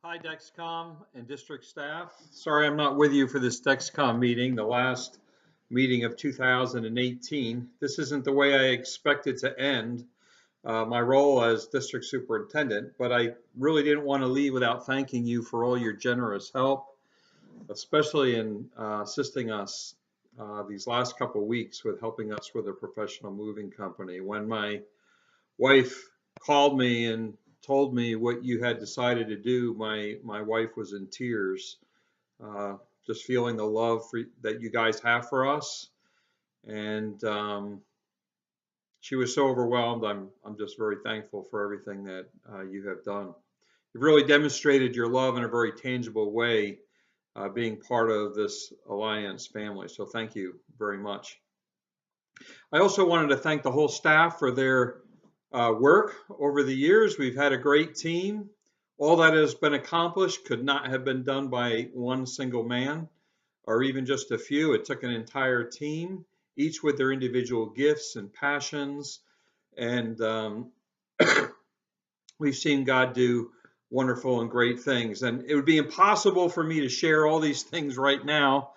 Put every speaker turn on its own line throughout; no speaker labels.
Hi, Dexcom and district staff. Sorry I'm not with you for this Dexcom meeting, the last meeting of 2018. This isn't the way I expected to end my role as district superintendent, but I really didn't want to leave without thanking you for all your generous help, especially in assisting us these last couple of weeks with helping us with a professional moving company. When my wife called me and told me what you had decided to do, my wife was in tears, just feeling the love that you guys have for us, and she was so overwhelmed. I'm just very thankful for everything that you have done. You've really demonstrated your love in a very tangible way, being part of this Alliance family. So thank you very much. I also wanted to thank the whole staff for their work over the years. We've had a great team. All that has been accomplished could not have been done by one single man or even just a few. It took an entire team, each with their individual gifts and passions. And we've seen God do wonderful and great things. And it would be impossible for me to share all these things right now.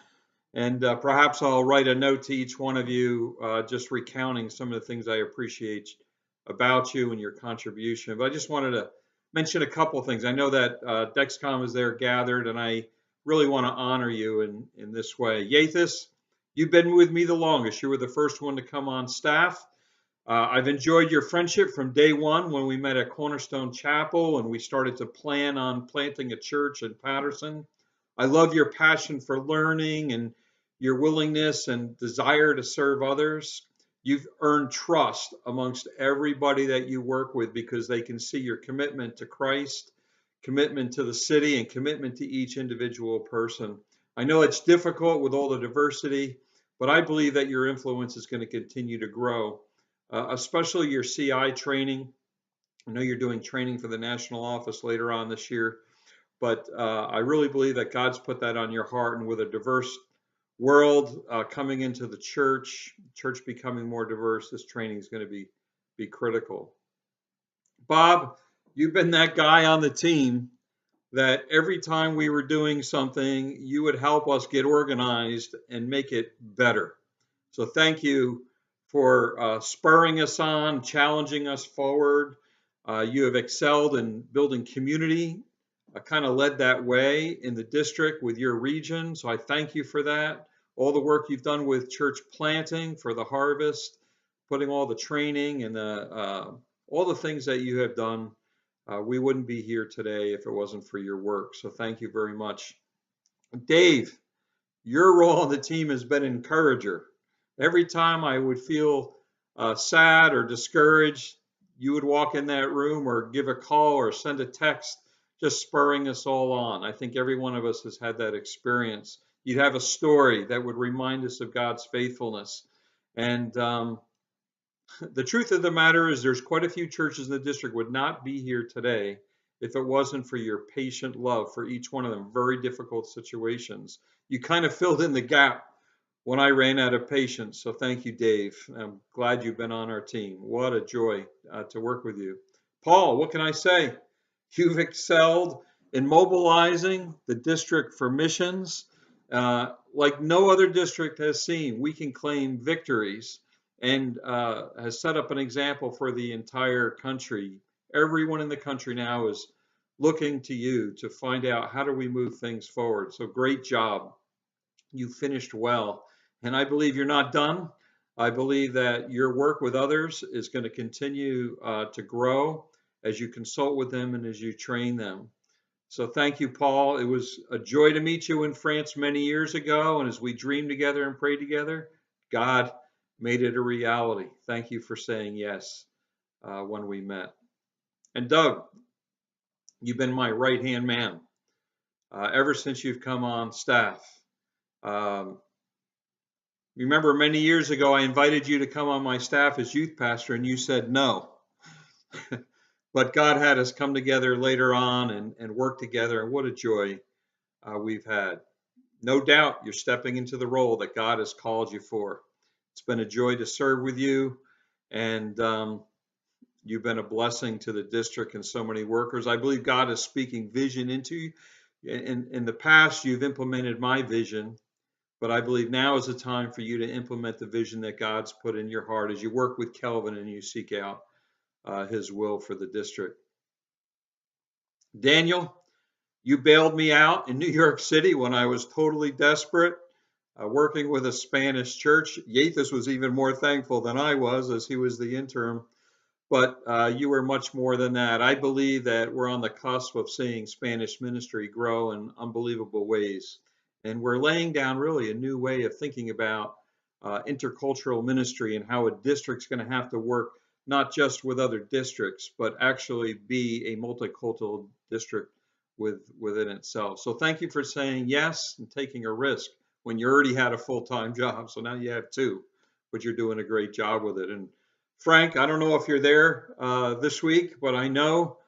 And perhaps I'll write a note to each one of you just recounting some of the things I appreciate about you and your contribution. But I just wanted to mention a couple of things. I know that Dexcom is there gathered, and I really want to honor you in this way. Yathis, you've been with me the longest. You were the first one to come on staff. I've enjoyed your friendship from day one when we met at Cornerstone Chapel and we started to plan on planting a church in Patterson. I love your passion for learning and your willingness and desire to serve others. You've earned trust amongst everybody that you work with because they can see your commitment to Christ, commitment to the city, and commitment to each individual person. I know it's difficult with all the diversity, but I believe that your influence is going to continue to grow, especially your CI training. I know you're doing training for the national office later on this year, but I really believe that God's put that on your heart, and with a diverse world coming into the church becoming more diverse, this training is going to be critical. Bob, you've been that guy on the team that every time we were doing something, you would help us get organized and make it better. So thank you for spurring us on, challenging us forward. You have excelled in building community. I kind of led that way in the district with your region, so I thank you for that. All the work you've done with church planting for the harvest, putting all the training and all the things that you have done, we wouldn't be here today if it wasn't for your work. So thank you very much. Dave, your role on the team has been encourager. Every time I would feel sad or discouraged, you would walk in that room or give a call or send a text, just spurring us all on. I think every one of us has had that experience. You'd have a story that would remind us of God's faithfulness. And the truth of the matter is there's quite a few churches in the district would not be here today if it wasn't for your patient love for each one of them, very difficult situations. You kind of filled in the gap when I ran out of patience. So thank you, Dave. I'm glad you've been on our team. What a joy to work with you. Paul, what can I say? You've excelled in mobilizing the district for missions like no other district has seen. We can claim victories and has set up an example for the entire country. Everyone in the country now is looking to you to find out how do we move things forward. So great job. You finished well. And I believe you're not done. I believe that your work with others is going to continue to grow as you consult with them and as you train them. So thank you, Paul. It was a joy to meet you in France many years ago. And as we dreamed together and prayed together, God made it a reality. Thank you for saying yes when we met. And Doug, you've been my right-hand man ever since you've come on staff. Remember many years ago, I invited you to come on my staff as youth pastor, and you said no. But God had us come together later on and work together, and what a joy we've had. No doubt you're stepping into the role that God has called you for. It's been a joy to serve with you, and You've been a blessing to the district and so many workers. I believe God is speaking vision into you. In the past, you've implemented my vision, but I believe now is the time for you to implement the vision that God's put in your heart as you work with Kelvin and you seek out his will for the district. Daniel, you bailed me out in New York City when I was totally desperate, working with a Spanish church. Yathus was even more thankful than I was, as he was the interim. But you were much more than that. I believe that we're on the cusp of seeing Spanish ministry grow in unbelievable ways. And we're laying down really a new way of thinking about intercultural ministry and how a district's going to have to work not just with other districts, but actually be a multicultural district within itself. So thank you for saying yes and taking a risk when you already had a full-time job. So now you have two, but you're doing a great job with it. And Frank, I don't know if you're there this week, but I know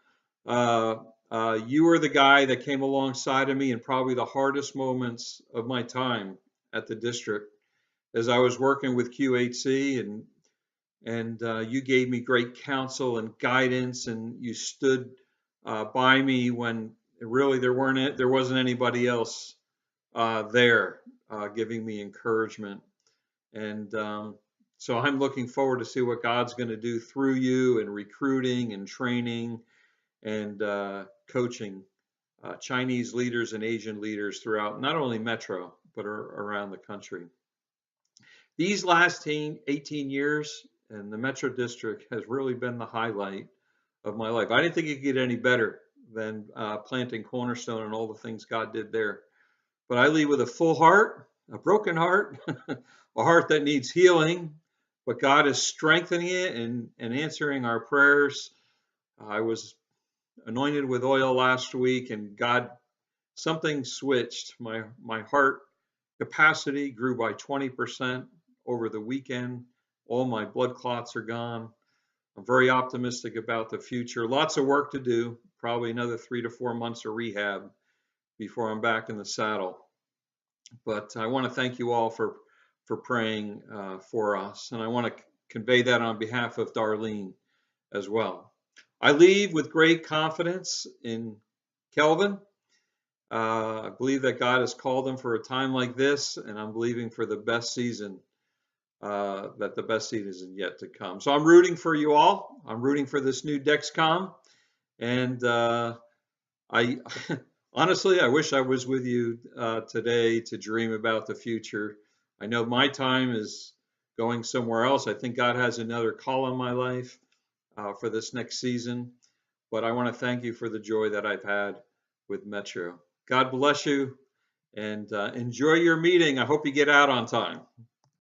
you were the guy that came alongside of me in probably the hardest moments of my time at the district as I was working with QHC, and you gave me great counsel and guidance, and you stood by me when really there wasn't anybody else there giving me encouragement. And so I'm looking forward to see what God's going to do through you in recruiting and training and coaching Chinese leaders and Asian leaders throughout not only Metro, but around the country. These last 18 years in the Metro District has really been the highlight of my life. I didn't think it could get any better than planting Cornerstone and all the things God did there. But I leave with a full heart, a broken heart, a heart that needs healing, but God is strengthening it and answering our prayers. I was anointed with oil last week, and God, something switched. My heart capacity grew by 20% over the weekend. All my blood clots are gone. I'm very optimistic about the future. Lots of work to do, probably another 3 to 4 months of rehab before I'm back in the saddle. But I want to thank you all for praying for us. And I want to convey that on behalf of Darlene as well. I leave with great confidence in Kelvin. I believe that God has called him for a time like this, and I'm believing for the best season, that the best season is yet to come. So I'm rooting for you all. I'm rooting for this new dexcom. And I honestly, I wish I was with you today to dream about the future. I know my time is going somewhere else. I think God has another call on my life for this next season. But I want to thank you for the joy that I've had with Metro. God bless you, and enjoy your meeting. I hope you get out on time.